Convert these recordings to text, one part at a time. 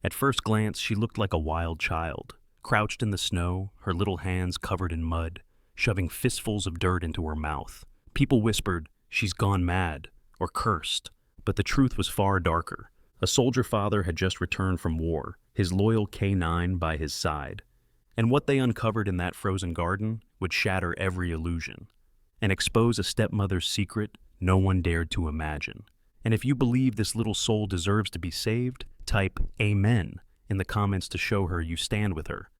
At first glance, she looked like a wild child, crouched in the snow, her little hands covered in mud, shoving fistfuls of dirt into her mouth. People whispered, "She's gone mad," or cursed, but the truth was far darker. A soldier father had just returned from war, his loyal K9 by his side. And what they uncovered in that frozen garden would shatter every illusion and expose a stepmother's secret no one dared to imagine. And if you believe this little soul deserves to be saved, type Amen in the comments to show her you stand with her.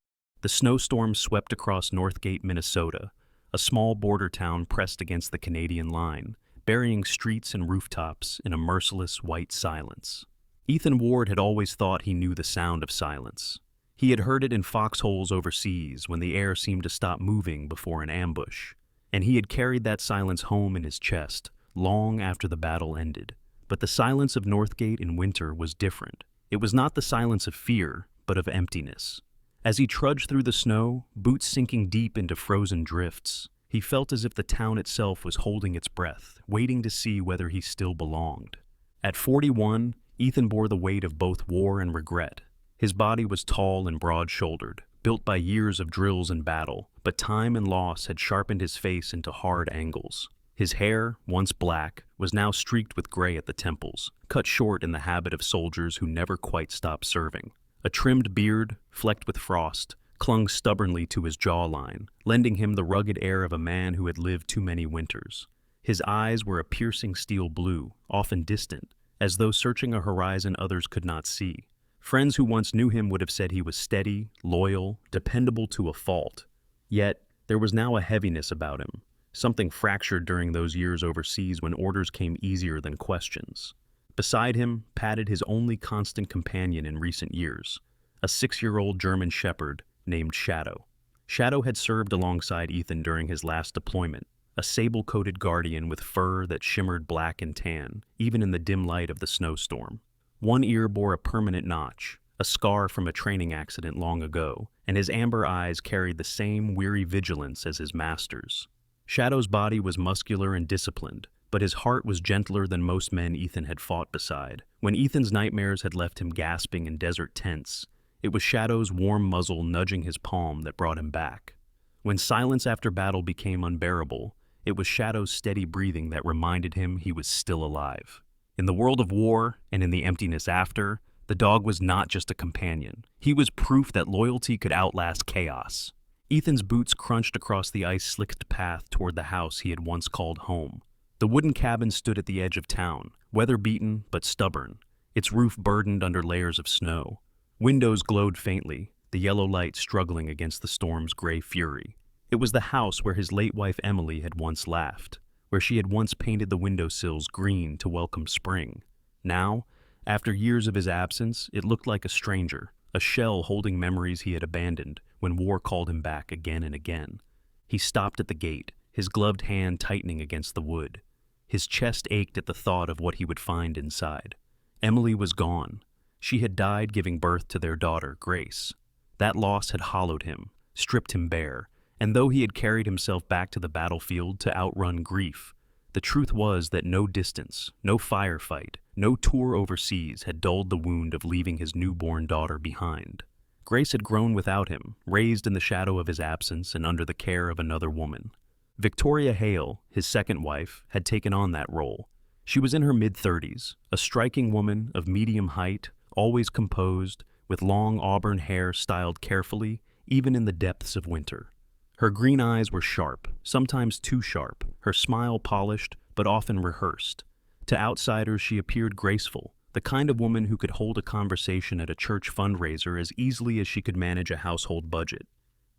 The snowstorm swept across Northgate, Minnesota, a small border town pressed against the Canadian line, burying streets and rooftops in a merciless white silence. Ethan Ward had always thought he knew the sound of silence. He had heard it in foxholes overseas when the air seemed to stop moving before an ambush, and he had carried that silence home in his chest long after the battle ended. But the silence of Northgate in winter was different. It was not the silence of fear, but of emptiness. As he trudged through the snow, boots sinking deep into frozen drifts, he felt as if the town itself was holding its breath, waiting to see whether he still belonged. At 41, Ethan bore the weight of both war and regret. His body was tall and broad-shouldered, built by years of drills and battle, but time and loss had sharpened his face into hard angles. His hair, once black, was now streaked with gray at the temples, cut short in the habit of soldiers who never quite stopped serving. A trimmed beard, flecked with frost, clung stubbornly to his jawline, lending him the rugged air of a man who had lived too many winters. His eyes were a piercing steel blue, often distant, as though searching a horizon others could not see. Friends who once knew him would have said he was steady, loyal, dependable to a fault. Yet, there was now a heaviness about him, something fractured during those years overseas when orders came easier than questions. Beside him padded his only constant companion in recent years, a 6-year-old German shepherd named Shadow. Shadow had served alongside Ethan during his last deployment, a sable-coated guardian with fur that shimmered black and tan, even in the dim light of the snowstorm. One ear bore a permanent notch, a scar from a training accident long ago, and his amber eyes carried the same weary vigilance as his master's. Shadow's body was muscular and disciplined, but his heart was gentler than most men Ethan had fought beside. When Ethan's nightmares had left him gasping in desert tents, it was Shadow's warm muzzle nudging his palm that brought him back. When silence after battle became unbearable, it was Shadow's steady breathing that reminded him he was still alive. In the world of war, and in the emptiness after, the dog was not just a companion. He was proof that loyalty could outlast chaos. Ethan's boots crunched across the ice-slicked path toward the house he had once called home. The wooden cabin stood at the edge of town, weather-beaten but stubborn, its roof burdened under layers of snow. Windows glowed faintly, the yellow light struggling against the storm's gray fury. It was the house where his late wife Emily had once laughed, where she had once painted the windowsills green to welcome spring. Now, after years of his absence, it looked like a stranger, a shell holding memories he had abandoned when war called him back again and again. He stopped at the gate, his gloved hand tightening against the wood. His chest ached at the thought of what he would find inside. Emily was gone. She had died giving birth to their daughter, Grace. That loss had hollowed him, stripped him bare, and though he had carried himself back to the battlefield to outrun grief, the truth was that no distance, no firefight, no tour overseas had dulled the wound of leaving his newborn daughter behind. Grace had grown without him, raised in the shadow of his absence and under the care of another woman. Victoria Hale, his second wife, had taken on that role. She was in her mid-30s, a striking woman of medium height, always composed, with long auburn hair styled carefully, even in the depths of winter. Her green eyes were sharp, sometimes too sharp, her smile polished, but often rehearsed. To outsiders, she appeared graceful, the kind of woman who could hold a conversation at a church fundraiser as easily as she could manage a household budget.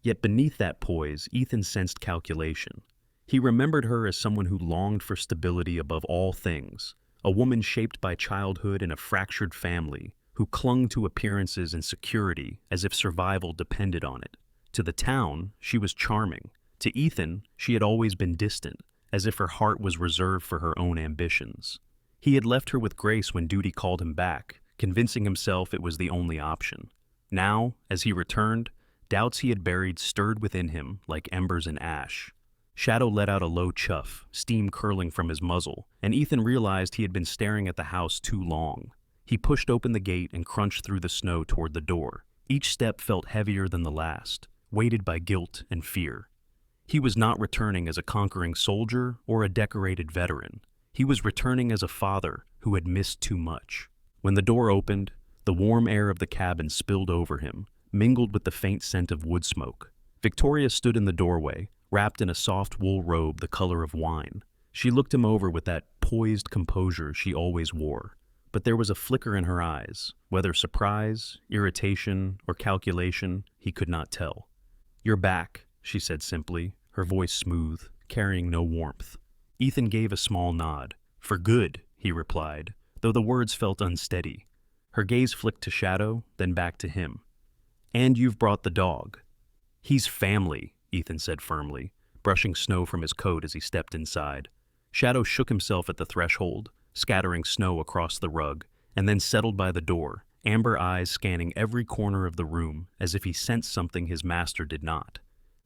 Yet beneath that poise, Ethan sensed calculation. He remembered her as someone who longed for stability above all things, a woman shaped by childhood in a fractured family, who clung to appearances and security as if survival depended on it. To the town, she was charming. To Ethan, she had always been distant, as if her heart was reserved for her own ambitions. He had left her with Grace when duty called him back, convincing himself it was the only option. Now, as he returned, doubts he had buried stirred within him like embers in ash. Shadow let out a low chuff, steam curling from his muzzle, and Ethan realized he had been staring at the house too long. He pushed open the gate and crunched through the snow toward the door. Each step felt heavier than the last, weighted by guilt and fear. He was not returning as a conquering soldier or a decorated veteran. He was returning as a father who had missed too much. When the door opened, the warm air of the cabin spilled over him, mingled with the faint scent of wood smoke. Victoria stood in the doorway, wrapped in a soft wool robe the color of wine. She looked him over with that poised composure she always wore. But there was a flicker in her eyes, whether surprise, irritation, or calculation, he could not tell. "You're back," she said simply, her voice smooth, carrying no warmth. Ethan gave a small nod. "For good," he replied, though the words felt unsteady. Her gaze flicked to Shadow, then back to him. "And you've brought the dog." "He's family," Ethan said firmly, brushing snow from his coat as he stepped inside. Shadow shook himself at the threshold, scattering snow across the rug, and then settled by the door, amber eyes scanning every corner of the room as if he sensed something his master did not.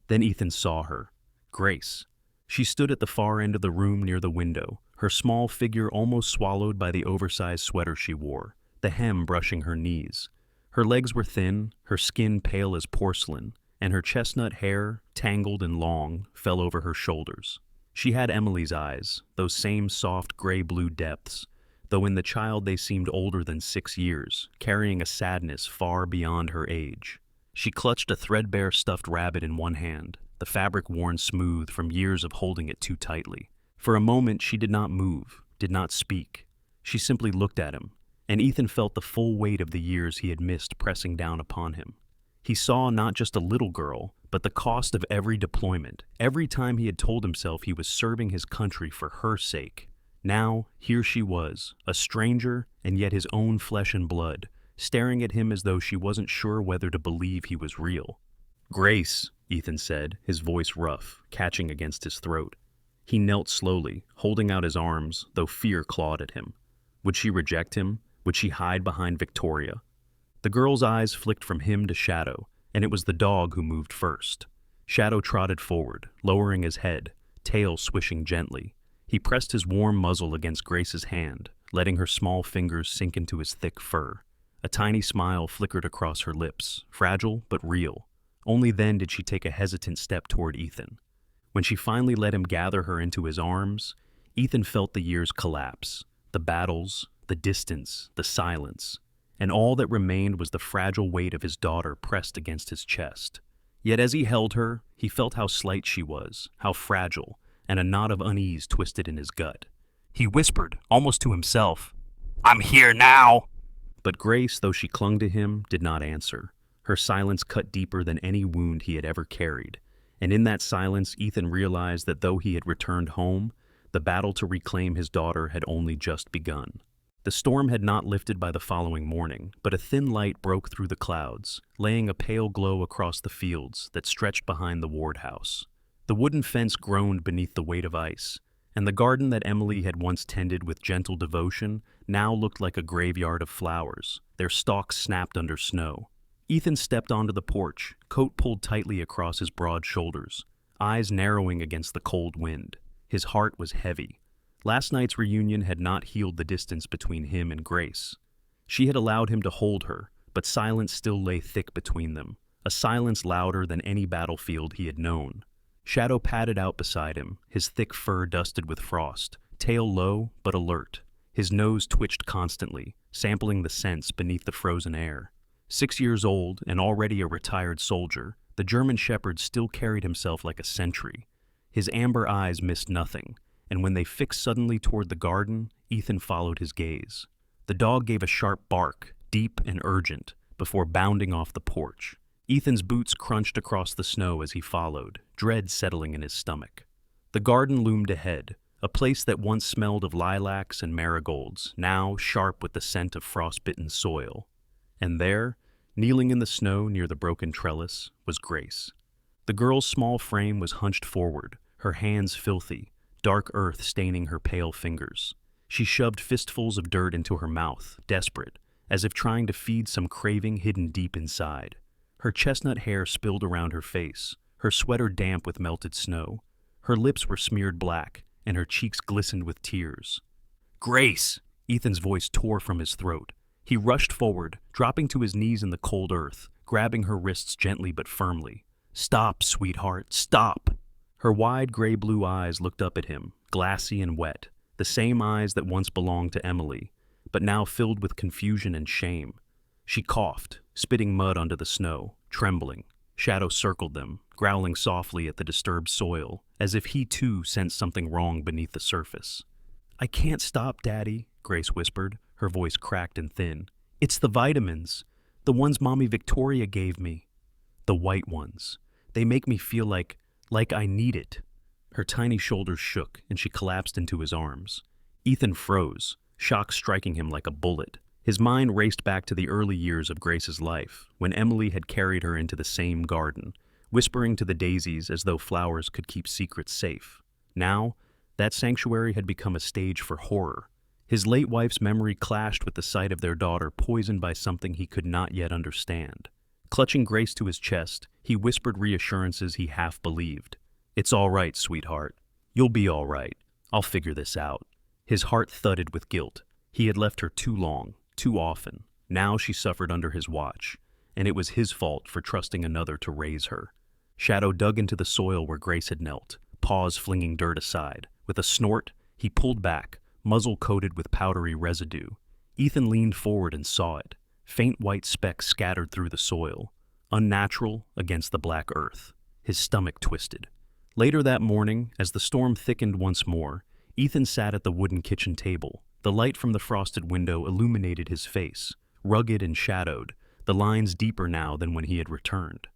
Then Ethan saw her. Grace. She stood at the far end of the room near the window, her small figure almost swallowed by the oversized sweater she wore, the hem brushing her knees. Her legs were thin, her skin pale as porcelain, and her chestnut hair, tangled and long, fell over her shoulders. She had Emily's eyes, those same soft gray-blue depths, though in the child they seemed older than 6 years, carrying a sadness far beyond her age. She clutched a threadbare stuffed rabbit in one hand, the fabric worn smooth from years of holding it too tightly. For a moment she did not move, did not speak. She simply looked at him, and Ethan felt the full weight of the years he had missed pressing down upon him. He saw not just a little girl, but the cost of every deployment, every time he had told himself he was serving his country for her sake. Now, here she was, a stranger and yet his own flesh and blood, staring at him as though she wasn't sure whether to believe he was real. "Grace," Ethan said, his voice rough, catching against his throat. He knelt slowly, holding out his arms, though fear clawed at him. Would she reject him? Would she hide behind Victoria? The girl's eyes flicked from him to Shadow, and it was the dog who moved first. Shadow trotted forward, lowering his head, tail swishing gently. He pressed his warm muzzle against Grace's hand, letting her small fingers sink into his thick fur. A tiny smile flickered across her lips, fragile but real. Only then did she take a hesitant step toward Ethan. When she finally let him gather her into his arms, Ethan felt the years collapse, the battles, the distance, the silence, and all that remained was the fragile weight of his daughter pressed against his chest. Yet as he held her, he felt how slight she was, how fragile, and a knot of unease twisted in his gut. He whispered, almost to himself, "I'm here now!" But Grace, though she clung to him, did not answer. Her silence cut deeper than any wound he had ever carried, and in that silence Ethan realized that though he had returned home, the battle to reclaim his daughter had only just begun. The storm had not lifted by the following morning, but a thin light broke through the clouds, laying a pale glow across the fields that stretched behind the ward house. The wooden fence groaned beneath the weight of ice, and the garden that Emily had once tended with gentle devotion now looked like a graveyard of flowers, their stalks snapped under snow. Ethan stepped onto the porch, coat pulled tightly across his broad shoulders, eyes narrowing against the cold wind. His heart was heavy. Last night's reunion had not healed the distance between him and Grace. She had allowed him to hold her, but silence still lay thick between them, a silence louder than any battlefield he had known. Shadow padded out beside him, his thick fur dusted with frost, tail low but alert. His nose twitched constantly, sampling the scents beneath the frozen air. 6 years old and already a retired soldier, the German Shepherd still carried himself like a sentry. His amber eyes missed nothing, and when they fixed suddenly toward the garden, Ethan followed his gaze. The dog gave a sharp bark, deep and urgent, before bounding off the porch. Ethan's boots crunched across the snow as he followed, dread settling in his stomach. The garden loomed ahead, a place that once smelled of lilacs and marigolds, now sharp with the scent of frostbitten soil. And there, kneeling in the snow near the broken trellis, was Grace. The girl's small frame was hunched forward, her hands filthy, dark earth staining her pale fingers. She shoved fistfuls of dirt into her mouth, desperate, as if trying to feed some craving hidden deep inside. Her chestnut hair spilled around her face, her sweater damp with melted snow. Her lips were smeared black, and her cheeks glistened with tears. "Grace!" Ethan's voice tore from his throat. He rushed forward, dropping to his knees in the cold earth, grabbing her wrists gently but firmly. "Stop, sweetheart, stop!" Her wide gray-blue eyes looked up at him, glassy and wet, the same eyes that once belonged to Emily, but now filled with confusion and shame. She coughed, spitting mud onto the snow, trembling. Shadow circled them, growling softly at the disturbed soil, as if he too sensed something wrong beneath the surface. "I can't stop, Daddy," Grace whispered, her voice cracked and thin. "It's the vitamins, the ones Mommy Victoria gave me. The white ones. They make me feel like I need it." Her tiny shoulders shook, and she collapsed into his arms. Ethan froze, shock striking him like a bullet. His mind raced back to the early years of Grace's life, when Emily had carried her into the same garden, whispering to the daisies as though flowers could keep secrets safe. Now, that sanctuary had become a stage for horror. His late wife's memory clashed with the sight of their daughter poisoned by something he could not yet understand. Clutching Grace to his chest, he whispered reassurances he half believed. "It's all right, sweetheart. You'll be all right. I'll figure this out." His heart thudded with guilt. He had left her too long, too often. Now she suffered under his watch, and it was his fault for trusting another to raise her. Shadow dug into the soil where Grace had knelt, paws flinging dirt aside. With a snort, he pulled back, muzzle coated with powdery residue. Ethan leaned forward and saw it, faint white specks scattered through the soil, unnatural against the black earth. His stomach twisted. Later that morning, as the storm thickened once more, Ethan sat at the wooden kitchen table. The light from the frosted window illuminated his face, rugged and shadowed, the lines deeper now than when he had returned.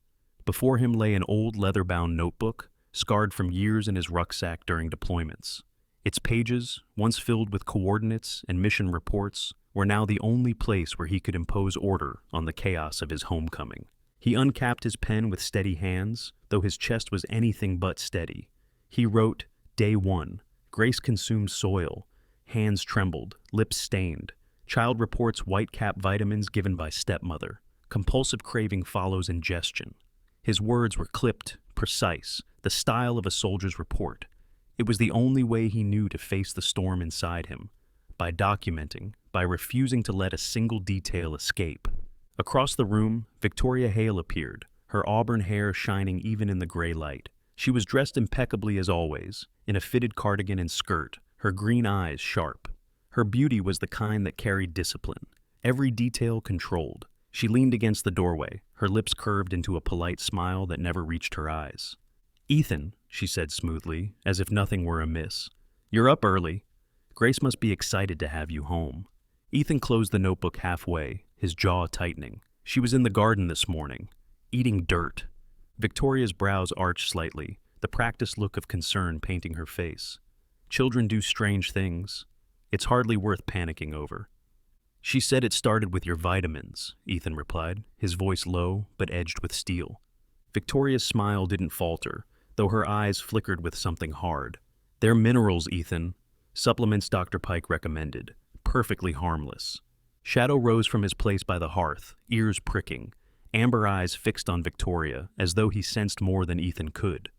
Before him lay an old leather-bound notebook, scarred from years in his rucksack during deployments. Its pages, once filled with coordinates and mission reports, were now the only place where he could impose order on the chaos of his homecoming. He uncapped his pen with steady hands, though his chest was anything but steady. He wrote, "Day 1, Grace consumed soil. Hands trembled, lips stained. Child reports white-cap vitamins given by stepmother. Compulsive craving follows ingestion." His words were clipped, precise, the style of a soldier's report. It was the only way he knew to face the storm inside him, by documenting, by refusing to let a single detail escape. Across the room, Victoria Hale appeared, her auburn hair shining even in the gray light. She was dressed impeccably as always, in a fitted cardigan and skirt, her green eyes sharp. Her beauty was the kind that carried discipline, every detail controlled. She leaned against the doorway, her lips curved into a polite smile that never reached her eyes. "Ethan," she said smoothly, as if nothing were amiss. "You're up early. Grace must be excited to have you home." Ethan closed the notebook halfway, his jaw tightening. "She was in the garden this morning, eating dirt." Victoria's brows arched slightly, the practiced look of concern painting her face. "Children do strange things. It's hardly worth panicking over." "She said it started with your vitamins," Ethan replied, his voice low but edged with steel. Victoria's smile didn't falter, though her eyes flickered with something hard. "They're minerals, Ethan. Supplements Dr. Pike recommended. Perfectly harmless." Shadow rose from his place by the hearth, ears pricking, amber eyes fixed on Victoria, as though he sensed more than Ethan could.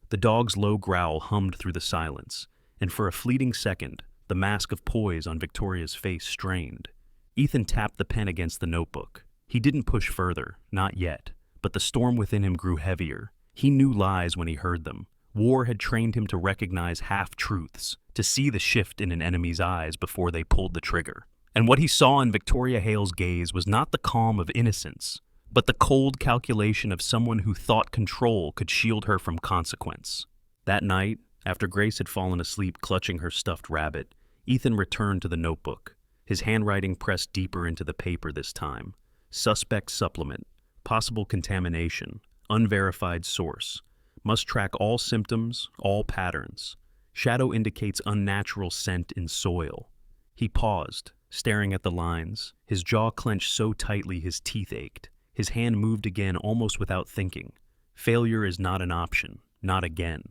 The dog's low growl hummed through the silence, and for a fleeting second, the mask of poise on Victoria's face strained. Ethan tapped the pen against the notebook. He didn't push further, not yet, but the storm within him grew heavier. He knew lies when he heard them. War had trained him to recognize half-truths, to see the shift in an enemy's eyes before they pulled the trigger. And what he saw in Victoria Hale's gaze was not the calm of innocence, but the cold calculation of someone who thought control could shield her from consequence. That night, after Grace had fallen asleep clutching her stuffed rabbit, Ethan returned to the notebook, his handwriting pressed deeper into the paper this time. Suspect supplement, possible contamination, unverified source, must track all symptoms, all patterns. Shadow indicates unnatural scent in soil. He paused, staring at the lines, his jaw clenched so tightly his teeth ached. His hand moved again almost without thinking. Failure is not an option, not again.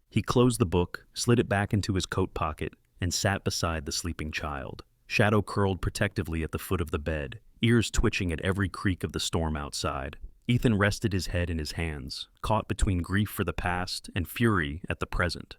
He closed the book, slid it back into his coat pocket, and sat beside the sleeping child. Shadow curled protectively at the foot of the bed, ears twitching at every creak of the storm outside. Ethan rested his head in his hands, caught between grief for the past and fury at the present.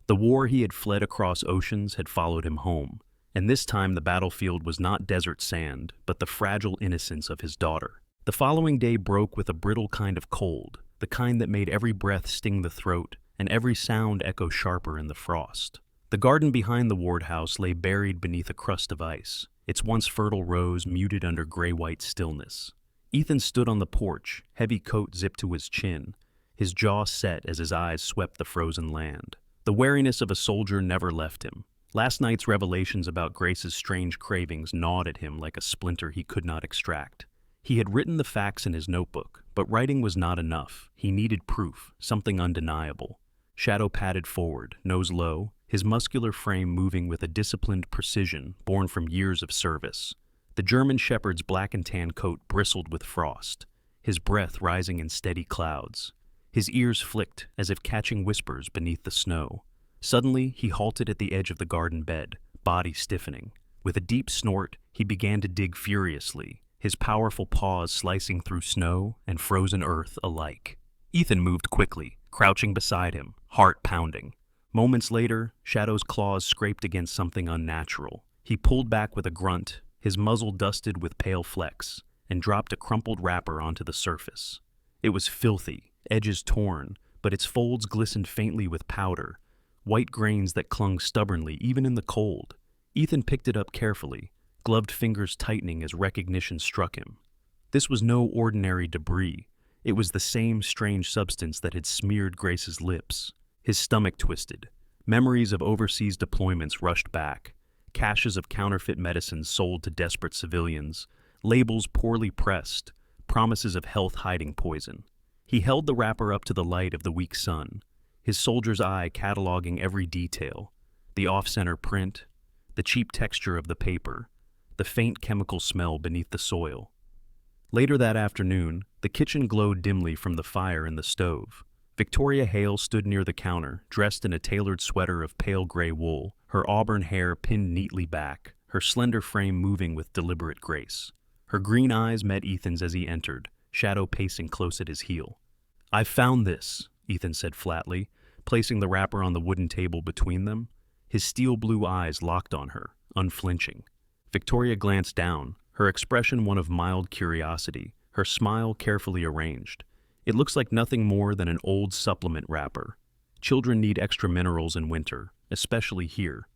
The war he had fled across oceans had followed him home, And this time the battlefield was not desert sand, but the fragile innocence of his daughter. The following day broke with a brittle kind of cold, the kind that made every breath sting the throat and every sound echo sharper in the frost. The garden behind the ward house lay buried beneath a crust of ice, its once fertile rose muted under gray-white stillness. Ethan stood on the porch, heavy coat zipped to his chin, his jaw set as his eyes swept the frozen land. The wariness of a soldier never left him. Last night's revelations about Grace's strange cravings gnawed at him like a splinter he could not extract. He had written the facts in his notebook, but writing was not enough. He needed proof, something undeniable. Shadow padded forward, nose low, his muscular frame moving with a disciplined precision born from years of service. The German shepherd's black and tan coat bristled with frost, his breath rising in steady clouds. His ears flicked as if catching whispers beneath the snow. Suddenly, he halted at the edge of the garden bed, body stiffening. With a deep snort, he began to dig furiously, his powerful paws slicing through snow and frozen earth alike. Ethan moved quickly, crouching beside him, heart pounding. Moments later, Shadow's claws scraped against something unnatural. He pulled back with a grunt, his muzzle dusted with pale flecks, and dropped a crumpled wrapper onto the surface. It was filthy, edges torn, but its folds glistened faintly with powder, white grains that clung stubbornly even in the cold. Ethan picked it up carefully, gloved fingers tightening as recognition struck him. This was no ordinary debris. It was the same strange substance that had smeared Grace's lips. His stomach twisted. Memories of overseas deployments rushed back. Caches of counterfeit medicines sold to desperate civilians, labels poorly pressed, promises of health hiding poison. He held the wrapper up to the light of the weak sun, his soldier's eye cataloging every detail, the off-center print, the cheap texture of the paper, the faint chemical smell beneath the soil. Later that afternoon, the kitchen glowed dimly from the fire in the stove. Victoria Hale stood near the counter, dressed in a tailored sweater of pale gray wool, her auburn hair pinned neatly back, her slender frame moving with deliberate grace. Her green eyes met Ethan's as he entered, Shadow pacing close at his heel. "I've found this," Ethan said flatly, placing the wrapper on the wooden table between them. His steel blue eyes locked on her, unflinching. Victoria glanced down, her expression one of mild curiosity, her smile carefully arranged. "It looks like nothing more than an old supplement wrapper. Children need extra minerals in winter, especially here.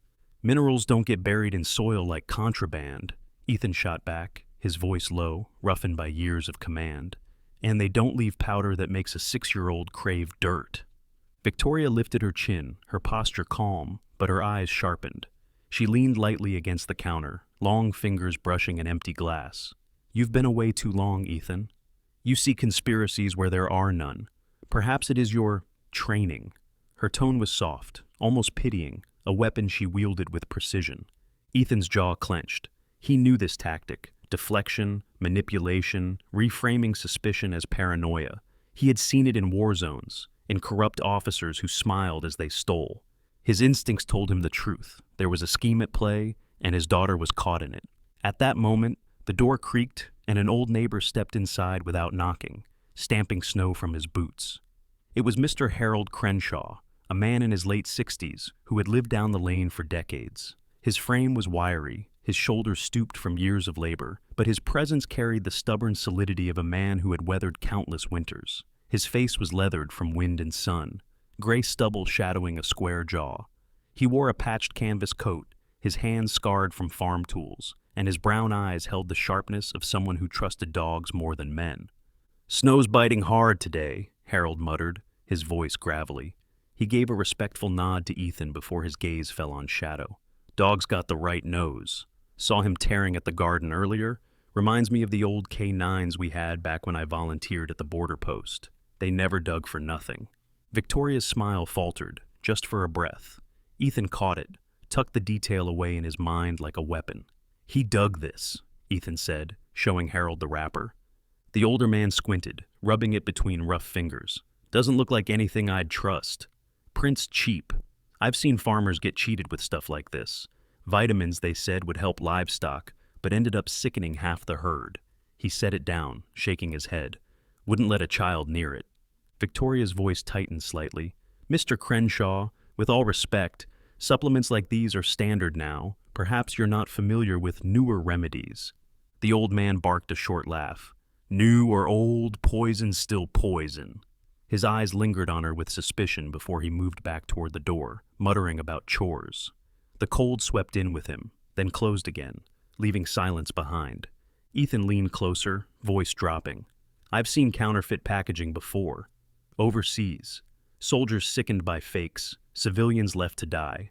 Minerals don't get buried in soil like contraband," Ethan shot back, his voice low, roughened by years of command. "And they don't leave powder that makes a 6-year-old crave dirt." Victoria lifted her chin, her posture calm, but her eyes sharpened. She leaned lightly against the counter, long fingers brushing an empty glass. "You've been away too long, Ethan. You see conspiracies where there are none. Perhaps it is your training." Her tone was soft, almost pitying, a weapon she wielded with precision. Ethan's jaw clenched. He knew this tactic: deflection, manipulation, reframing suspicion as paranoia. He had seen it in war zones, in corrupt officers who smiled as they stole. His instincts told him the truth. There was a scheme at play, and his daughter was caught in it. At that moment, the door creaked, and an old neighbor stepped inside without knocking, stamping snow from his boots. It was Mr. Harold Crenshaw, a man in his late 60s who had lived down the lane for decades. His frame was wiry, his shoulders stooped from years of labor, but his presence carried the stubborn solidity of a man who had weathered countless winters. His face was leathered from wind and sun, gray stubble shadowing a square jaw. He wore a patched canvas coat, his hands scarred from farm tools, and his brown eyes held the sharpness of someone who trusted dogs more than men. "Snow's biting hard today," Harold muttered, his voice gravelly. He gave a respectful nod to Ethan before his gaze fell on Shadow. "Dog's got the right nose. Saw him tearing at the garden earlier. Reminds me of the old K9s we had back when I volunteered at the border post. They never dug for nothing." Victoria's smile faltered, just for a breath. Ethan caught it, tucked the detail away in his mind like a weapon. "He dug this," Ethan said, showing Harold the wrapper. The older man squinted, rubbing it between rough fingers. "Doesn't look like anything I'd trust. Print's cheap. I've seen farmers get cheated with stuff like this. Vitamins, they said, would help livestock, but ended up sickening half the herd." He set it down, shaking his head. "Wouldn't let a child near it." Victoria's voice tightened slightly. "Mr. Crenshaw, with all respect, supplements like these are standard now, Perhaps you're not familiar with newer remedies." The old man barked a short laugh. "New or old, poison's still poison." His eyes lingered on her with suspicion before he moved back toward the door, muttering about chores. The cold swept in with him, then closed again, leaving silence behind. Ethan leaned closer, voice dropping. "I've seen counterfeit packaging before. Overseas. Soldiers sickened by fakes, civilians left to die.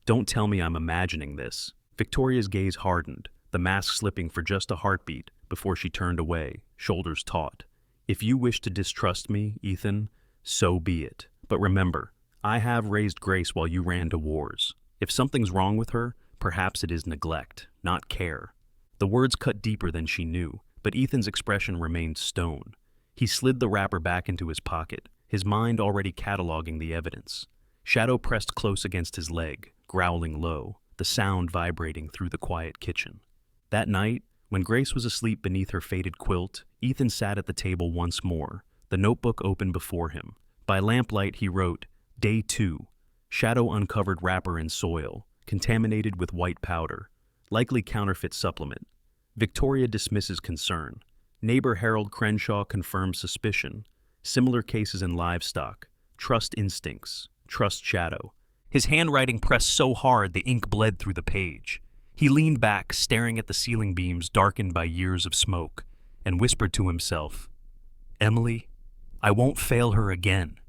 Don't tell me I'm imagining this." Victoria's gaze hardened, the mask slipping for just a heartbeat before she turned away, shoulders taut. "If you wish to distrust me, Ethan, so be it. But remember, I have raised Grace while you ran to wars. If something's wrong with her, perhaps it is neglect, not care." The words cut deeper than she knew, but Ethan's expression remained stone. He slid the wrapper back into his pocket, his mind already cataloging the evidence. Shadow pressed close against his leg, growling low, the sound vibrating through the quiet kitchen. That night, when Grace was asleep beneath her faded quilt, Ethan sat at the table once more, the notebook open before him. By lamplight he wrote, "Day 2. Shadow uncovered wrapper in soil, contaminated with white powder. Likely counterfeit supplement. Victoria dismisses concern. Neighbor Harold Crenshaw confirms suspicion. Similar cases in livestock. Trust instincts. Trust Shadow." His handwriting pressed so hard the ink bled through the page. He leaned back, staring at the ceiling beams darkened by years of smoke, and whispered to himself, "Emily, I won't fail her again."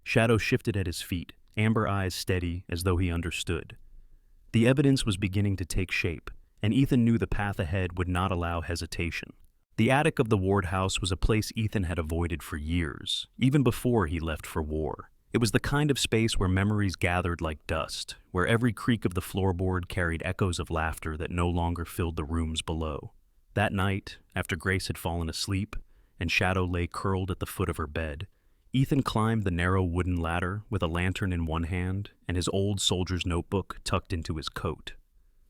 Shadow shifted at his feet, amber eyes steady as though he understood. The evidence was beginning to take shape, and Ethan knew the path ahead would not allow hesitation. The attic of the Ward house was a place Ethan had avoided for years, even before he left for war. It was the kind of space where memories gathered like dust, where every creak of the floorboard carried echoes of laughter that no longer filled the rooms below. That night, after Grace had fallen asleep, and Shadow lay curled at the foot of her bed, Ethan climbed the narrow wooden ladder with a lantern in one hand and his old soldier's notebook tucked into his coat.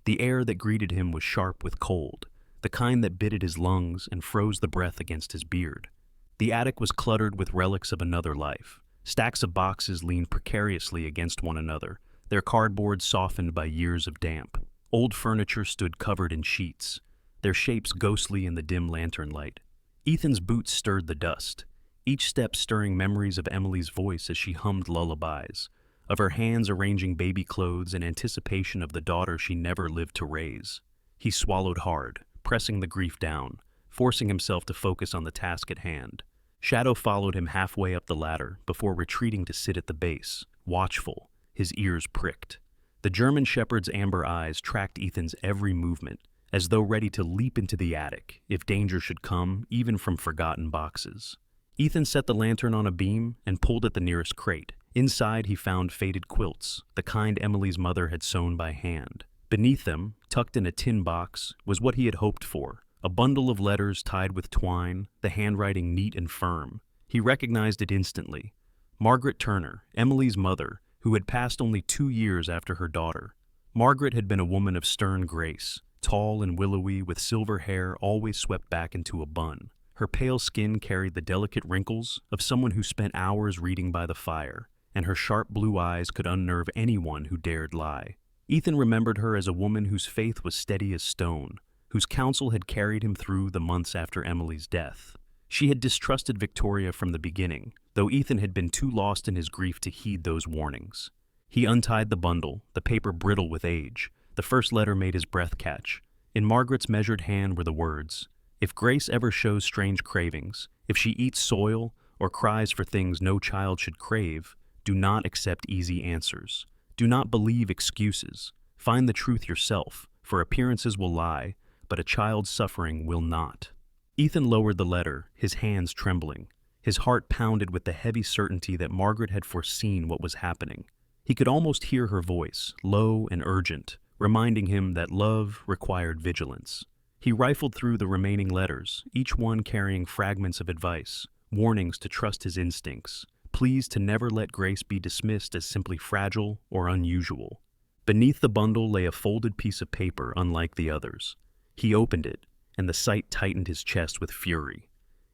The air that greeted him was sharp with cold, the kind that bit at his lungs and froze the breath against his beard. The attic was cluttered with relics of another life. Stacks of boxes leaned precariously against one another, their cardboard softened by years of damp. Old furniture stood covered in sheets, their shapes ghostly in the dim lantern light. Ethan's boots stirred the dust, each step stirring memories of Emily's voice as she hummed lullabies, of her hands arranging baby clothes in anticipation of the daughter she never lived to raise. He swallowed hard, pressing the grief down, forcing himself to focus on the task at hand. Shadow followed him halfway up the ladder before retreating to sit at the base, watchful, his ears pricked. The German shepherd's amber eyes tracked Ethan's every movement, as though ready to leap into the attic if danger should come, even from forgotten boxes. Ethan set the lantern on a beam and pulled at the nearest crate. Inside he found faded quilts, the kind Emily's mother had sewn by hand. Beneath them, tucked in a tin box, was what he had hoped for. A bundle of letters tied with twine, the handwriting neat and firm. He recognized it instantly. Margaret Turner, Emily's mother, who had passed only 2 years after her daughter. Margaret had been a woman of stern grace, tall and willowy with silver hair always swept back into a bun. Her pale skin carried the delicate wrinkles of someone who spent hours reading by the fire, and her sharp blue eyes could unnerve anyone who dared lie. Ethan remembered her as a woman whose faith was steady as stone, whose counsel had carried him through the months after Emily's death. She had distrusted Victoria from the beginning, though Ethan had been too lost in his grief to heed those warnings. He untied the bundle, the paper brittle with age. The first letter made his breath catch. In Margaret's measured hand were the words, "If Grace ever shows strange cravings, if she eats soil or cries for things no child should crave, do not accept easy answers. Do not believe excuses. Find the truth yourself, for appearances will lie, but a child's suffering will not." Ethan lowered the letter, his hands trembling. His heart pounded with the heavy certainty that Margaret had foreseen what was happening. He could almost hear her voice, low and urgent, reminding him that love required vigilance. He rifled through the remaining letters, each one carrying fragments of advice, warnings to trust his instincts, pleas to never let Grace be dismissed as simply fragile or unusual. Beneath the bundle lay a folded piece of paper unlike the others. He opened it, and the sight tightened his chest with fury.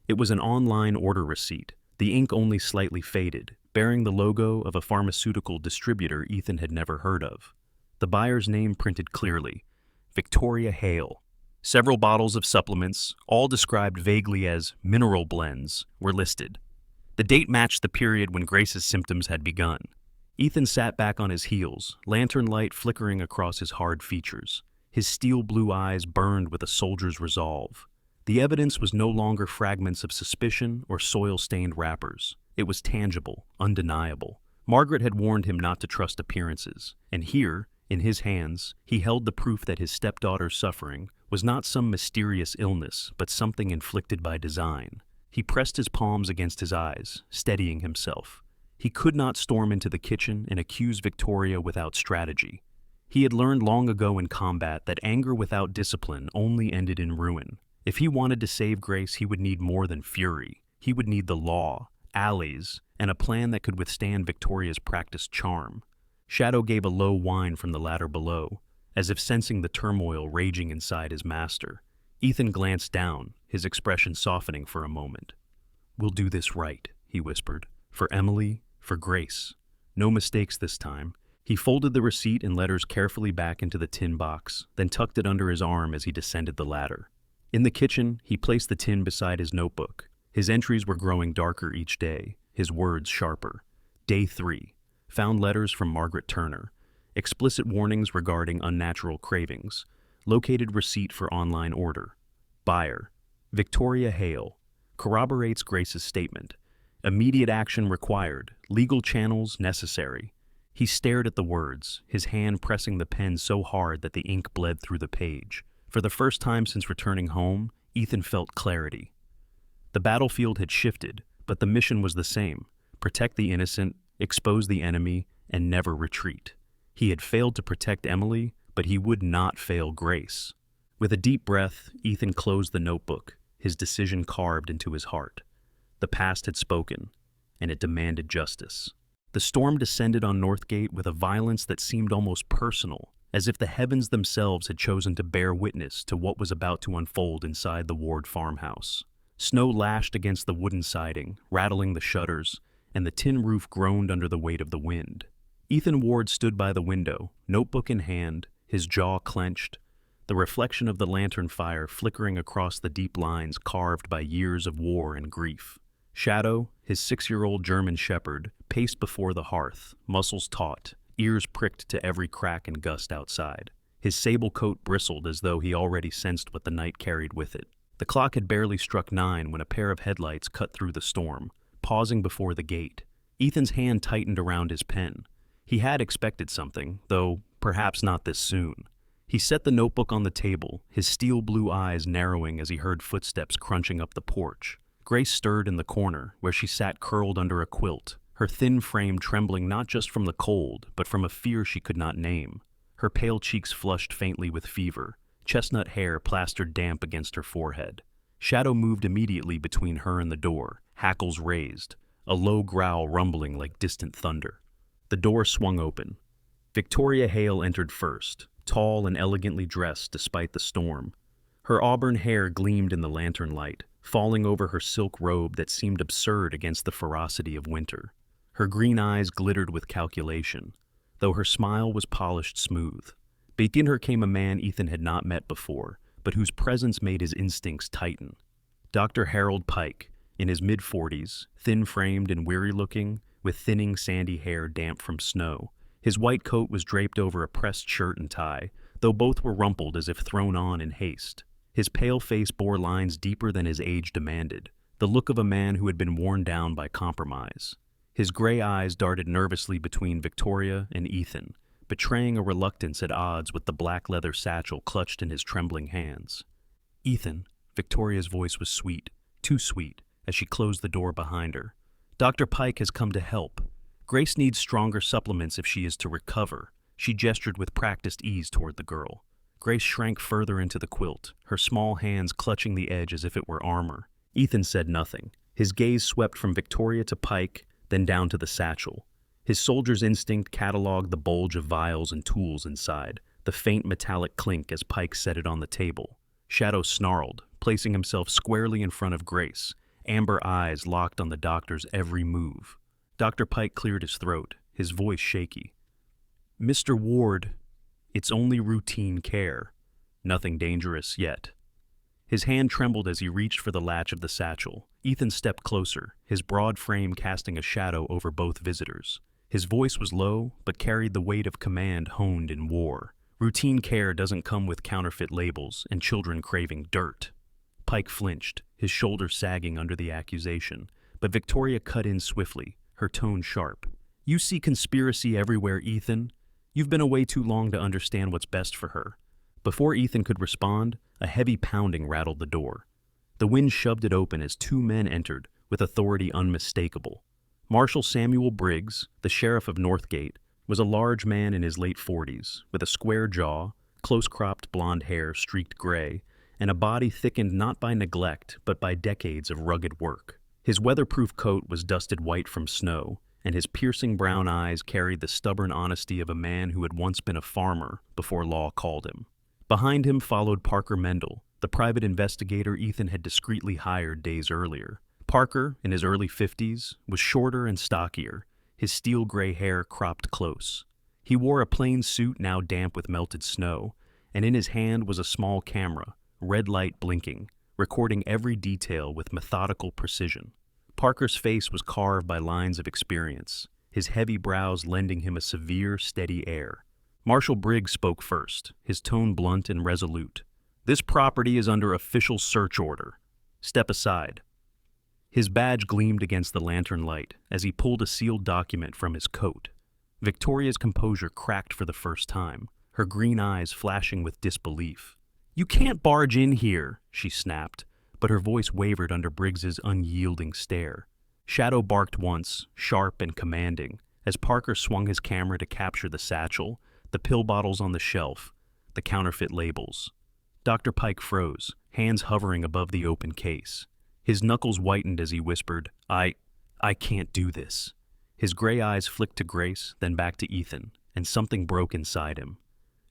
It was an online order receipt, the ink only slightly faded, bearing the logo of a pharmaceutical distributor Ethan had never heard of. The buyer's name printed clearly, Victoria Hale. Several bottles of supplements, all described vaguely as mineral blends, were listed. The date matched the period when Grace's symptoms had begun. Ethan sat back on his heels, lantern light flickering across his hard features. His steel blue eyes burned with a soldier's resolve. The evidence was no longer fragments of suspicion or soil-stained wrappers. It was tangible, undeniable. Margaret had warned him not to trust appearances, and here, in his hands, he held the proof that his stepdaughter's suffering was not some mysterious illness, but something inflicted by design. He pressed his palms against his eyes, steadying himself. He could not storm into the kitchen and accuse Victoria without strategy. He had learned long ago in combat that anger without discipline only ended in ruin. If he wanted to save Grace, he would need more than fury. He would need the law, allies, and a plan that could withstand Victoria's practiced charm. Shadow gave a low whine from the ladder below, as if sensing the turmoil raging inside his master. Ethan glanced down, his expression softening for a moment. "We'll do this right," he whispered. "For Emily, for Grace. No mistakes this time." He folded the receipt and letters carefully back into the tin box, then tucked it under his arm as he descended the ladder. In the kitchen, he placed the tin beside his notebook. His entries were growing darker each day, his words sharper. Day 3. Found letters from Margaret Turner. Explicit warnings regarding unnatural cravings. Located receipt for online order. Buyer: Victoria Hale. Corroborates Grace's statement. Immediate action required. Legal channels necessary. He stared at the words, his hand pressing the pen so hard that the ink bled through the page. For the first time since returning home, Ethan felt clarity. The battlefield had shifted, but the mission was the same: protect the innocent, expose the enemy, and never retreat. He had failed to protect Emily, but he would not fail Grace. With a deep breath, Ethan closed the notebook, his decision carved into his heart. The past had spoken, and it demanded justice. The storm descended on Northgate with a violence that seemed almost personal, as if the heavens themselves had chosen to bear witness to what was about to unfold inside the Ward farmhouse. Snow lashed against the wooden siding, rattling the shutters, and the tin roof groaned under the weight of the wind. Ethan Ward stood by the window, notebook in hand, his jaw clenched, the reflection of the lantern fire flickering across the deep lines carved by years of war and grief. Shadow, his 6-year-old German shepherd, paced before the hearth, muscles taut, ears pricked to every crack and gust outside. His sable coat bristled as though he already sensed what the night carried with it. The clock had barely struck 9 when a pair of headlights cut through the storm, pausing before the gate. Ethan's hand tightened around his pen. He had expected something, though perhaps not this soon. He set the notebook on the table, his steel blue eyes narrowing as he heard footsteps crunching up the porch. Grace stirred in the corner, where she sat curled under a quilt, her thin frame trembling not just from the cold, but from a fear she could not name. Her pale cheeks flushed faintly with fever, chestnut hair plastered damp against her forehead. Shadow moved immediately between her and the door, hackles raised, a low growl rumbling like distant thunder. The door swung open. Victoria Hale entered first, tall and elegantly dressed despite the storm. Her auburn hair gleamed in the lantern light, falling over her silk robe that seemed absurd against the ferocity of winter. Her green eyes glittered with calculation, though her smile was polished smooth. Behind her came a man Ethan had not met before, but whose presence made his instincts tighten. Dr. Harold Pike, in his mid-40s, thin-framed and weary-looking, with thinning sandy hair damp from snow. His white coat was draped over a pressed shirt and tie, though both were rumpled as if thrown on in haste. His pale face bore lines deeper than his age demanded, the look of a man who had been worn down by compromise. His gray eyes darted nervously between Victoria and Ethan, betraying a reluctance at odds with the black leather satchel clutched in his trembling hands. "Ethan," Victoria's voice was sweet, too sweet, as she closed the door behind her. "Dr. Pike has come to help. Grace needs stronger supplements if she is to recover." She gestured with practiced ease toward the girl. Grace shrank further into the quilt, her small hands clutching the edge as if it were armor. Ethan said nothing. His gaze swept from Victoria to Pike, then down to the satchel. His soldier's instinct cataloged the bulge of vials and tools inside, the faint metallic clink as Pike set it on the table. Shadow snarled, placing himself squarely in front of Grace, amber eyes locked on the doctor's every move. Dr. Pike cleared his throat, his voice shaky. "Mr. Ward, it's only routine care. Nothing dangerous yet. His hand trembled as he reached for the latch of the satchel. Ethan stepped closer, his broad frame casting a shadow over both visitors. His voice was low, but carried the weight of command honed in war. Routine care doesn't come with counterfeit labels and children craving dirt. Pike flinched, his shoulders sagging under the accusation, but Victoria cut in swiftly, her tone sharp. You see conspiracy everywhere, Ethan. You've been away too long to understand what's best for her. Before Ethan could respond, a heavy pounding rattled the door. The wind shoved it open as two men entered, with authority unmistakable. Marshal Samuel Briggs, the sheriff of Northgate, was a large man in his late 40s, with a square jaw, close-cropped blonde hair streaked gray, and a body thickened not by neglect but by decades of rugged work. His weatherproof coat was dusted white from snow, and his piercing brown eyes carried the stubborn honesty of a man who had once been a farmer before law called him. Behind him followed Parker Mendel, the private investigator Ethan had discreetly hired days earlier. Parker, in his early 50s, was shorter and stockier, his steel gray hair cropped close. He wore a plain suit now damp with melted snow, and in his hand was a small camera, red light blinking, recording every detail with methodical precision. Parker's face was carved by lines of experience, his heavy brows lending him a severe, steady air. Marshal Briggs spoke first, his tone blunt and resolute. This property is under official search order. Step aside. His badge gleamed against the lantern light as he pulled a sealed document from his coat. Victoria's composure cracked for the first time, her green eyes flashing with disbelief. You can't barge in here, she snapped, but her voice wavered under Briggs's unyielding stare. Shadow barked once, sharp and commanding, as Parker swung his camera to capture the satchel, the pill bottles on the shelf, the counterfeit labels. Dr. Pike froze, hands hovering above the open case. His knuckles whitened as he whispered, I can't do this. His gray eyes flicked to Grace, then back to Ethan, and something broke inside him.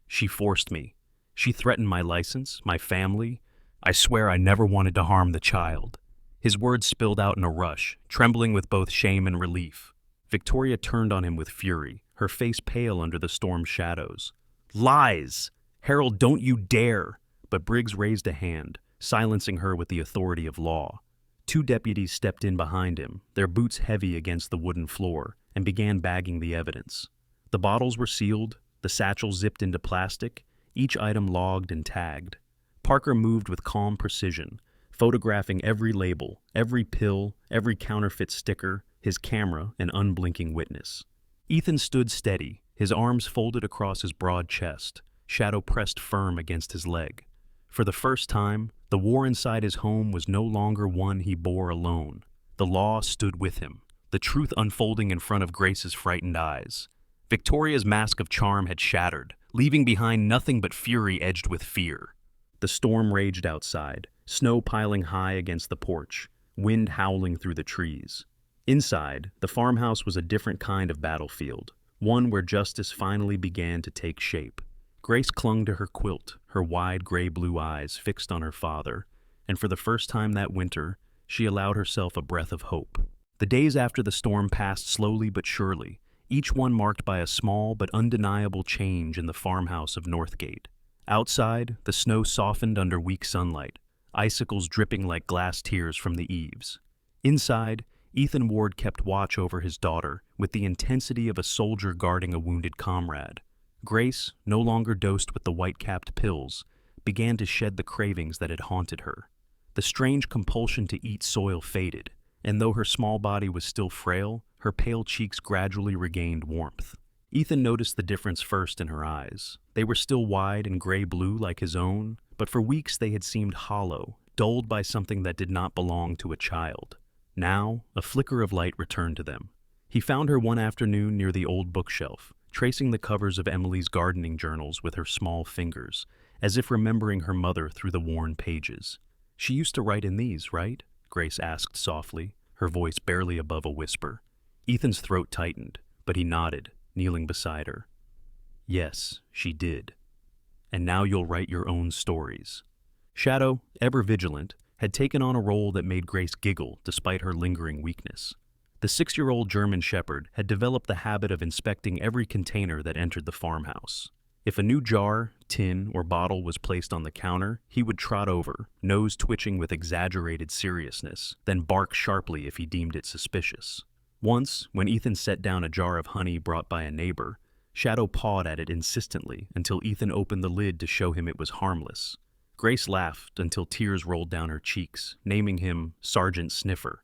She forced me. She threatened my license, my family. I swear I never wanted to harm the child. His words spilled out in a rush, trembling with both shame and relief. Victoria turned on him with fury, her face pale under the storm's shadows. Lies! Harold, don't you dare! But Briggs raised a hand, silencing her with the authority of law. Two deputies stepped in behind him, their boots heavy against the wooden floor, and began bagging the evidence. The bottles were sealed, the satchel zipped into plastic, each item logged and tagged. Parker moved with calm precision, photographing every label, every pill, every counterfeit sticker, his camera an unblinking witness. Ethan stood steady, his arms folded across his broad chest, shadow pressed firm against his leg. For the first time, the war inside his home was no longer one he bore alone. The law stood with him, the truth unfolding in front of Grace's frightened eyes. Victoria's mask of charm had shattered, leaving behind nothing but fury edged with fear. The storm raged outside, snow piling high against the porch, wind howling through the trees. Inside, the farmhouse was a different kind of battlefield, one where justice finally began to take shape. Grace clung to her quilt, her wide gray-blue eyes fixed on her father, and for the first time that winter, she allowed herself a breath of hope. The days after the storm passed slowly but surely, each one marked by a small but undeniable change in the farmhouse of Northgate. Outside, the snow softened under weak sunlight, icicles dripping like glass tears from the eaves. Inside, Ethan Ward kept watch over his daughter with the intensity of a soldier guarding a wounded comrade. Grace, no longer dosed with the white-capped pills, began to shed the cravings that had haunted her. The strange compulsion to eat soil faded, and though her small body was still frail, her pale cheeks gradually regained warmth. Ethan noticed the difference first in her eyes. They were still wide and gray-blue like his own, but for weeks they had seemed hollow, dulled by something that did not belong to a child. Now, a flicker of light returned to them. He found her one afternoon near the old bookshelf, tracing the covers of Emily's gardening journals with her small fingers, as if remembering her mother through the worn pages. She used to write in these, right? Grace asked softly, her voice barely above a whisper. Ethan's throat tightened, but he nodded, kneeling beside her. Yes, she did. And now you'll write your own stories. Shadow, ever vigilant, had taken on a role that made Grace giggle despite her lingering weakness. The 6-year-old German Shepherd had developed the habit of inspecting every container that entered the farmhouse. If a new jar, tin, or bottle was placed on the counter, he would trot over, nose twitching with exaggerated seriousness, then bark sharply if he deemed it suspicious. Once, when Ethan set down a jar of honey brought by a neighbor, Shadow pawed at it insistently until Ethan opened the lid to show him it was harmless. Grace laughed until tears rolled down her cheeks, naming him Sergeant Sniffer.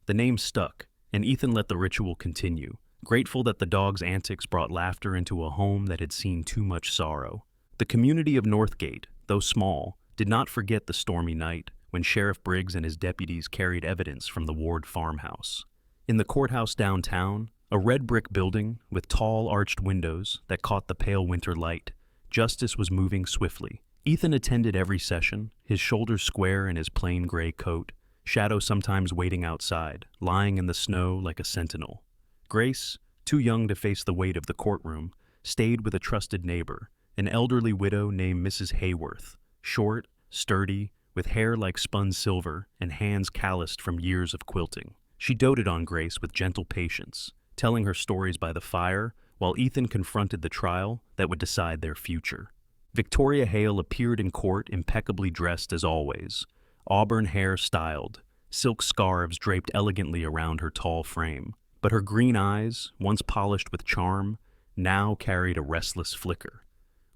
The name stuck, and Ethan let the ritual continue, grateful that the dog's antics brought laughter into a home that had seen too much sorrow. The community of Northgate, though small, did not forget the stormy night when Sheriff Briggs and his deputies carried evidence from the Ward farmhouse. In the courthouse downtown, a red brick building with tall arched windows that caught the pale winter light, justice was moving swiftly. Ethan attended every session, his shoulders square in his plain gray coat, Shadow sometimes waiting outside, lying in the snow like a sentinel. Grace, too young to face the weight of the courtroom, stayed with a trusted neighbor, an elderly widow named Mrs. Hayworth, short, sturdy, with hair like spun silver and hands calloused from years of quilting. She doted on Grace with gentle patience, telling her stories by the fire while Ethan confronted the trial that would decide their future. Victoria Hale appeared in court impeccably dressed as always, auburn hair styled, silk scarves draped elegantly around her tall frame. But her green eyes, once polished with charm, now carried a restless flicker.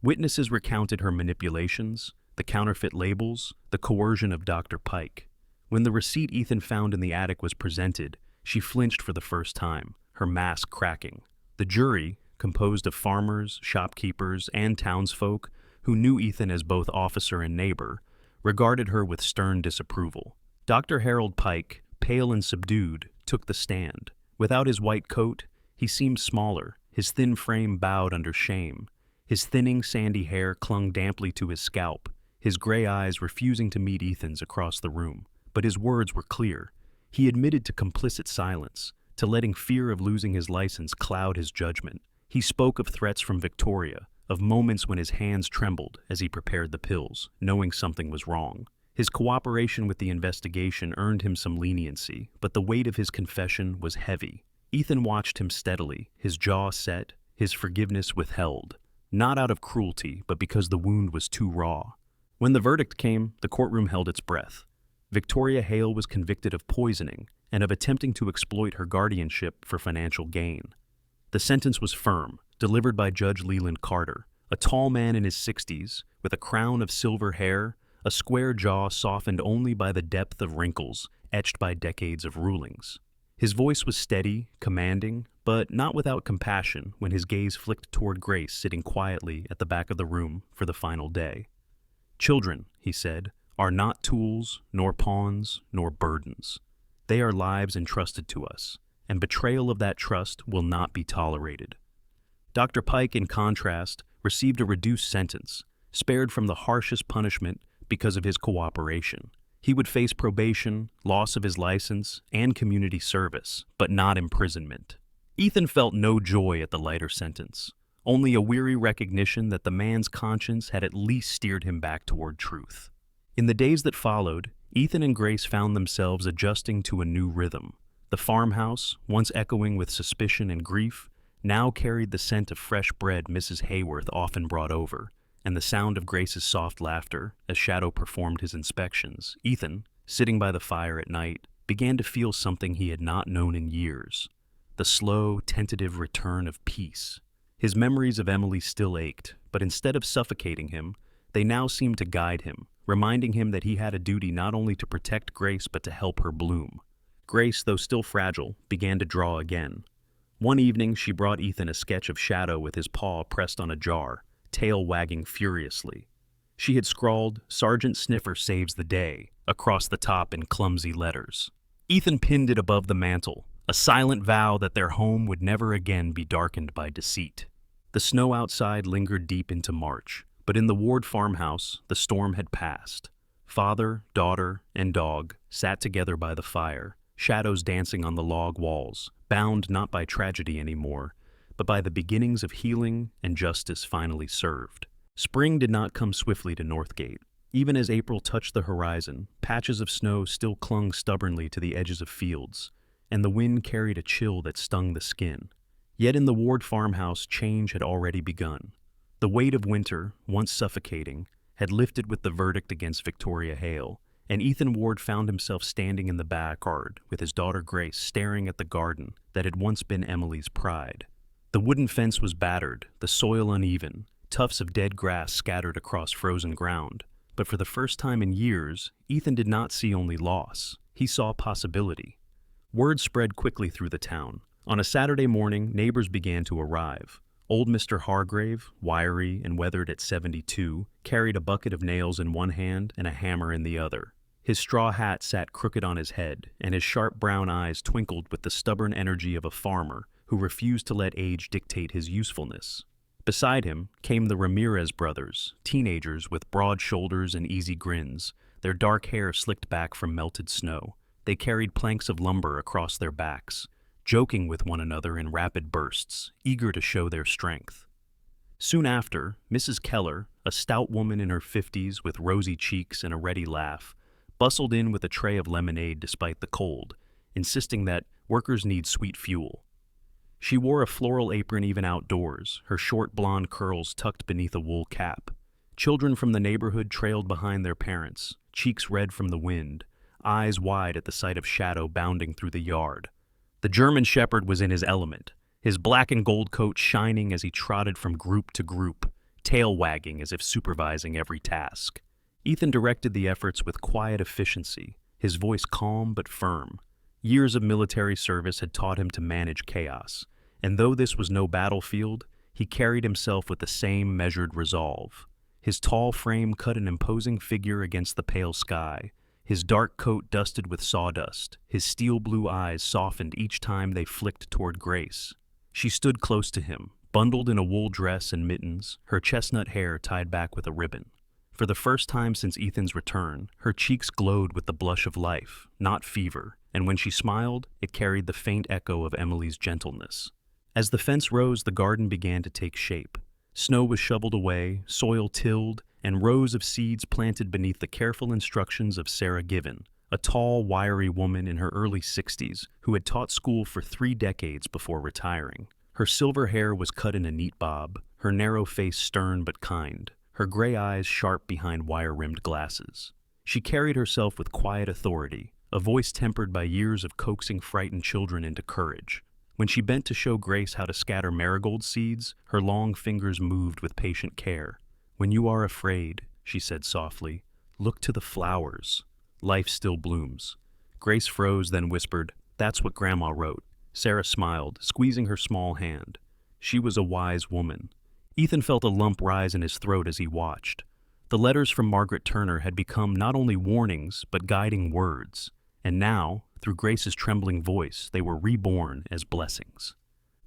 Witnesses recounted her manipulations, the counterfeit labels, the coercion of Dr. Pike. When the receipt Ethan found in the attic was presented, she flinched for the first time, her mask cracking. The jury, composed of farmers, shopkeepers, and townsfolk who knew Ethan as both officer and neighbor, regarded her with stern disapproval. Dr. Harold Pike, pale and subdued, took the stand. Without his white coat, he seemed smaller, his thin frame bowed under shame. His thinning, sandy hair clung damply to his scalp, his gray eyes refusing to meet Ethan's across the room. But his words were clear. He admitted to complicit silence, to letting fear of losing his license cloud his judgment. He spoke of threats from Victoria, of moments when his hands trembled as he prepared the pills, knowing something was wrong. His cooperation with the investigation earned him some leniency, but the weight of his confession was heavy. Ethan watched him steadily, his jaw set, his forgiveness withheld, not out of cruelty, but because the wound was too raw. When the verdict came, the courtroom held its breath. Victoria Hale was convicted of poisoning and of attempting to exploit her guardianship for financial gain. The sentence was firm, delivered by Judge Leland Carter, a tall man in his 60s, with a crown of silver hair, a square jaw softened only by the depth of wrinkles etched by decades of rulings. His voice was steady, commanding, but not without compassion when his gaze flicked toward Grace sitting quietly at the back of the room for the final day. "Children," he said, "are not tools, nor pawns, nor burdens. They are lives entrusted to us, and betrayal of that trust will not be tolerated." Dr. Pike, in contrast, received a reduced sentence, spared from the harshest punishment because of his cooperation. He would face probation, loss of his license, and community service, but not imprisonment. Ethan felt no joy at the lighter sentence, only a weary recognition that the man's conscience had at least steered him back toward truth. In the days that followed, Ethan and Grace found themselves adjusting to a new rhythm. The farmhouse, once echoing with suspicion and grief, now carried the scent of fresh bread Mrs. Hayworth often brought over, and the sound of Grace's soft laughter as Shadow performed his inspections. Ethan, sitting by the fire at night, began to feel something he had not known in years, the slow, tentative return of peace. His memories of Emily still ached, but instead of suffocating him, they now seemed to guide him, reminding him that he had a duty not only to protect Grace but to help her bloom. Grace, though still fragile, began to draw again. One evening she brought Ethan a sketch of Shadow with his paw pressed on a jar, tail wagging furiously. She had scrawled, "Sergeant Sniffer saves the day," across the top in clumsy letters. Ethan pinned it above the mantel, a silent vow that their home would never again be darkened by deceit. The snow outside lingered deep into March, but in the Ward farmhouse, the storm had passed. Father, daughter, and dog sat together by the fire, shadows dancing on the log walls, bound not by tragedy anymore, but by the beginnings of healing and justice finally served. Spring did not come swiftly to Northgate. Even as April touched the horizon, patches of snow still clung stubbornly to the edges of fields, and the wind carried a chill that stung the skin. Yet in the Ward farmhouse, change had already begun. The weight of winter, once suffocating, had lifted with the verdict against Victoria Hale, and Ethan Ward found himself standing in the backyard with his daughter Grace staring at the garden that had once been Emily's pride. The wooden fence was battered, the soil uneven, tufts of dead grass scattered across frozen ground. But for the first time in years, Ethan did not see only loss. He saw possibility. Word spread quickly through the town. On a Saturday morning, neighbors began to arrive. Old Mr. Hargrave, wiry and weathered at 72, carried a bucket of nails in one hand and a hammer in the other. His straw hat sat crooked on his head, and his sharp brown eyes twinkled with the stubborn energy of a farmer who refused to let age dictate his usefulness. Beside him came the Ramirez brothers, teenagers with broad shoulders and easy grins, their dark hair slicked back from melted snow. They carried planks of lumber across their backs, joking with one another in rapid bursts, eager to show their strength. Soon after, Mrs. Keller, a stout woman in her 50s with rosy cheeks and a ready laugh, bustled in with a tray of lemonade despite the cold, insisting that workers need sweet fuel. She wore a floral apron even outdoors, her short blonde curls tucked beneath a wool cap. Children from the neighborhood trailed behind their parents, cheeks red from the wind, eyes wide at the sight of Shadow bounding through the yard. The German Shepherd was in his element, his black and gold coat shining as he trotted from group to group, tail wagging as if supervising every task. Ethan directed the efforts with quiet efficiency, his voice calm but firm. Years of military service had taught him to manage chaos, and though this was no battlefield, he carried himself with the same measured resolve. His tall frame cut an imposing figure against the pale sky, his dark coat dusted with sawdust, his steel blue eyes softened each time they flicked toward Grace. She stood close to him, bundled in a wool dress and mittens, her chestnut hair tied back with a ribbon. For the first time since Ethan's return, her cheeks glowed with the blush of life, not fever, and when she smiled, it carried the faint echo of Emily's gentleness. As the fence rose, the garden began to take shape. Snow was shoveled away, soil tilled, and rows of seeds planted beneath the careful instructions of Sarah Given, a tall, wiry woman in her early 60s who had taught school for 3 decades before retiring. Her silver hair was cut in a neat bob, her narrow face stern but kind, her gray eyes sharp behind wire-rimmed glasses. She carried herself with quiet authority, a voice tempered by years of coaxing frightened children into courage. When she bent to show Grace how to scatter marigold seeds, her long fingers moved with patient care. "When you are afraid," she said softly, "look to the flowers. Life still blooms." Grace froze, then whispered, "That's what Grandma wrote." Sarah smiled, squeezing her small hand. She was a wise woman. Ethan felt a lump rise in his throat as he watched. The letters from Margaret Turner had become not only warnings, but guiding words. And now, through Grace's trembling voice, they were reborn as blessings.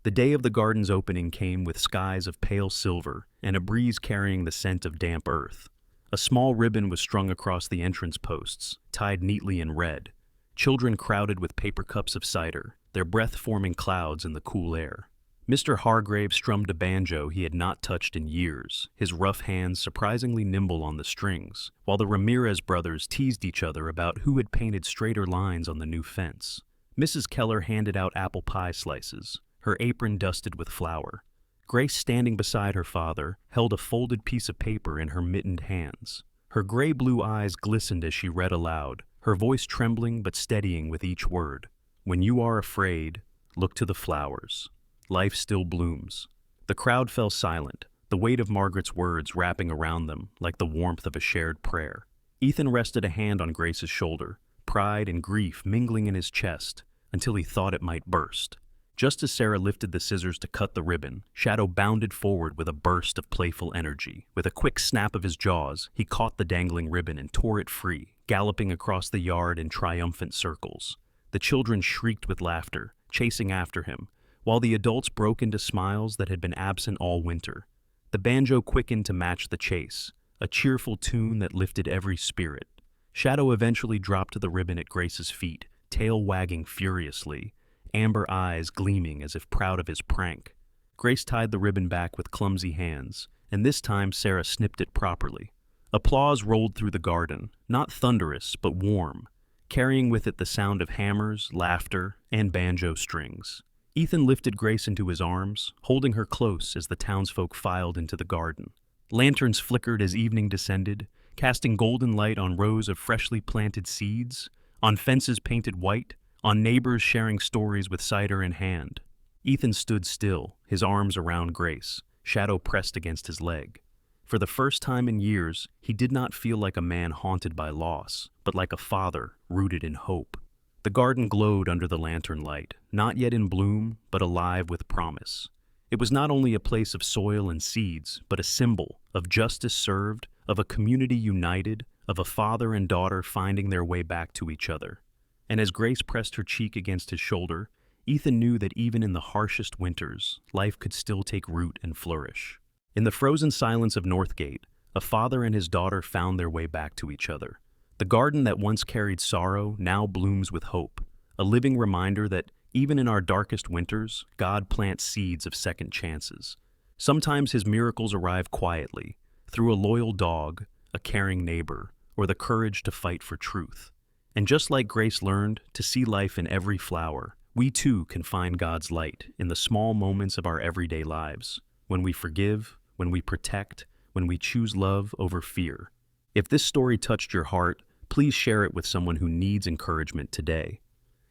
The day of the garden's opening came with skies of pale silver and a breeze carrying the scent of damp earth. A small ribbon was strung across the entrance posts, tied neatly in red. Children crowded with paper cups of cider, their breath forming clouds in the cool air. Mr. Hargrave strummed a banjo he had not touched in years, his rough hands surprisingly nimble on the strings, while the Ramirez brothers teased each other about who had painted straighter lines on the new fence. Mrs. Keller handed out apple pie slices, her apron dusted with flour. Grace, standing beside her father, held a folded piece of paper in her mittened hands. Her gray-blue eyes glistened as she read aloud, her voice trembling but steadying with each word. "When you are afraid, look to the flowers. Life still blooms." The crowd fell silent, the weight of Margaret's words wrapping around them like the warmth of a shared prayer. Ethan rested a hand on Grace's shoulder, pride and grief mingling in his chest, until he thought it might burst. Just as Sarah lifted the scissors to cut the ribbon, Shadow bounded forward with a burst of playful energy. With a quick snap of his jaws, he caught the dangling ribbon and tore it free, galloping across the yard in triumphant circles. The children shrieked with laughter, chasing after him, while the adults broke into smiles that had been absent all winter. The banjo quickened to match the chase, a cheerful tune that lifted every spirit. Shadow eventually dropped the ribbon at Grace's feet, tail wagging furiously, amber eyes gleaming as if proud of his prank. Grace tied the ribbon back with clumsy hands, and this time Sarah snipped it properly. Applause rolled through the garden, not thunderous but warm, carrying with it the sound of hammers, laughter, and banjo strings. Ethan lifted Grace into his arms, holding her close as the townsfolk filed into the garden. Lanterns flickered as evening descended, casting golden light on rows of freshly planted seeds, on fences painted white, on neighbors sharing stories with cider in hand. Ethan stood still, his arms around Grace, shadow pressed against his leg. For the first time in years, he did not feel like a man haunted by loss, but like a father rooted in hope. The garden glowed under the lantern light, not yet in bloom, but alive with promise. It was not only a place of soil and seeds, but a symbol of justice served, of a community united, of a father and daughter finding their way back to each other. And as Grace pressed her cheek against his shoulder, Ethan knew that even in the harshest winters, life could still take root and flourish. In the frozen silence of Northgate, a father and his daughter found their way back to each other. The garden that once carried sorrow now blooms with hope, a living reminder that even in our darkest winters, God plants seeds of second chances. Sometimes his miracles arrive quietly, through a loyal dog, a caring neighbor, or the courage to fight for truth. And just like Grace learned to see life in every flower, we too can find God's light in the small moments of our everyday lives, when we forgive, when we protect, when we choose love over fear. If this story touched your heart, please share it with someone who needs encouragement today.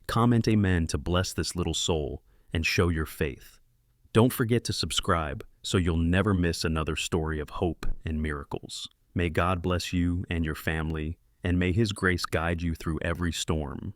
Comment amen to bless this little soul and show your faith. Don't forget to subscribe so you'll never miss another story of hope and miracles. May God bless you and your family, and may His grace guide you through every storm.